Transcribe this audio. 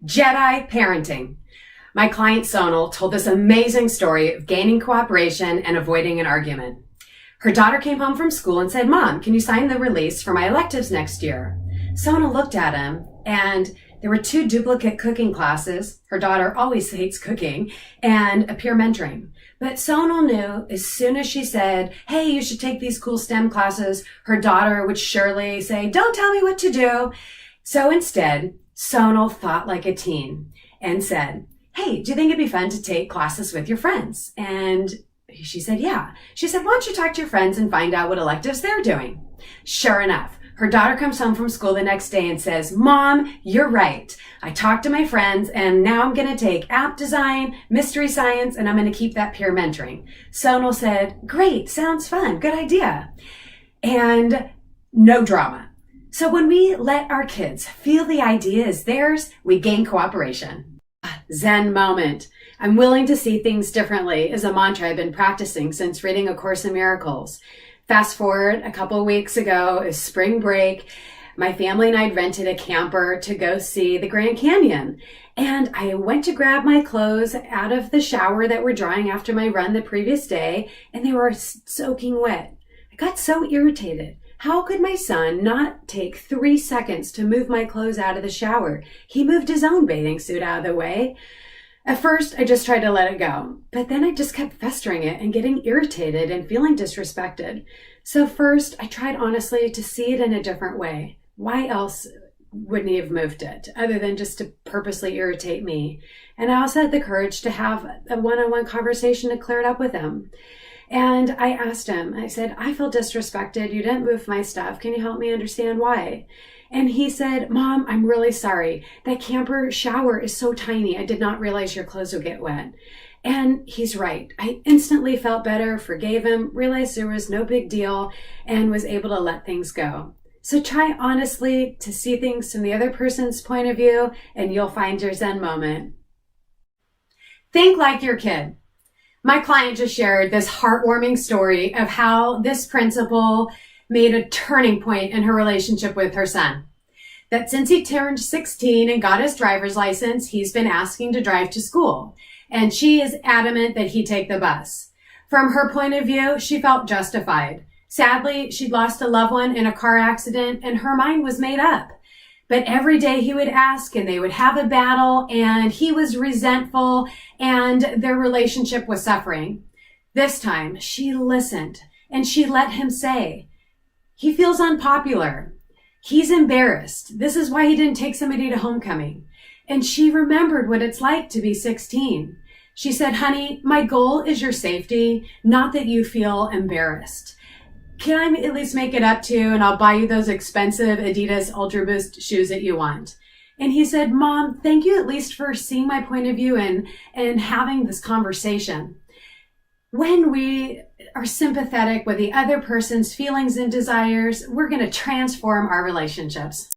Jedi parenting. My client Sonal told this amazing story of gaining cooperation and avoiding an argument. Her daughter came home from school and said, "Mom, can you sign the release for my electives next year?" Sonal looked at him, and there were 2 duplicate cooking classes. Her daughter always hates cooking, and a peer mentoring. But Sonal knew as soon as she said, "Hey, you should take these cool STEM classes," her daughter would surely say, "Don't tell me what to do." So instead, Sonal thought like a teen and said, "Hey, do you think it'd be fun to take classes with your friends?" And she said, "Yeah." She said, "Why don't you talk to your friends and find out what electives they're doing?" Sure enough, her daughter comes home from school the next day and says, "Mom, you're right. I talked to my friends and now I'm going to take app design, mystery science, and I'm going to keep that peer mentoring." Sonal said, "Great, sounds fun, good idea." And no drama. So when we let our kids feel the idea is theirs, we gain cooperation. Zen moment. I'm willing to see things differently is a mantra I've been practicing since reading A Course in Miracles. Fast forward a couple of weeks ago is spring break. My family and I rented a camper to go see the Grand Canyon. And I went to grab my clothes out of the shower that were drying after my run the previous day, and they were soaking wet. I got so irritated. How could my son not take 3 seconds to move my clothes out of the shower? He moved his own bathing suit out of the way. At first, I just tried to let it go, but then I just kept festering it and getting irritated and feeling disrespected. So first, I tried honestly to see it in a different way. Why else wouldn't he have moved it, other than just to purposely irritate me? And I also had the courage to have a one-on-one conversation to clear it up with him. And I asked him, I said, "I feel disrespected. You didn't move my stuff. Can you help me understand why?" And he said, "Mom, I'm really sorry. That camper shower is so tiny. I did not realize your clothes would get wet." And he's right. I instantly felt better, forgave him, realized there was no big deal, and was able to let things go. So try honestly to see things from the other person's point of view, and you'll find your Zen moment. Think like your kid. My client just shared this heartwarming story of how this principle made a turning point in her relationship with her son. That since he turned 16 and got his driver's license, he's been asking to drive to school. And she is adamant that he take the bus. From her point of view, she felt justified. Sadly, she'd lost a loved one in a car accident and her mind was made up. But every day he would ask and they would have a battle and he was resentful and their relationship was suffering. This time she listened and she let him say, "He feels unpopular. He's embarrassed. This is why he didn't take somebody to homecoming." And she remembered what it's like to be 16. She said, "Honey, my goal is your safety, not that you feel embarrassed. Can I at least make it up to you and I'll buy you those expensive Adidas Ultra Boost shoes that you want?" And he said, "Mom, thank you at least for seeing my point of view and having this conversation." When we are sympathetic with the other person's feelings and desires, we're going to transform our relationships.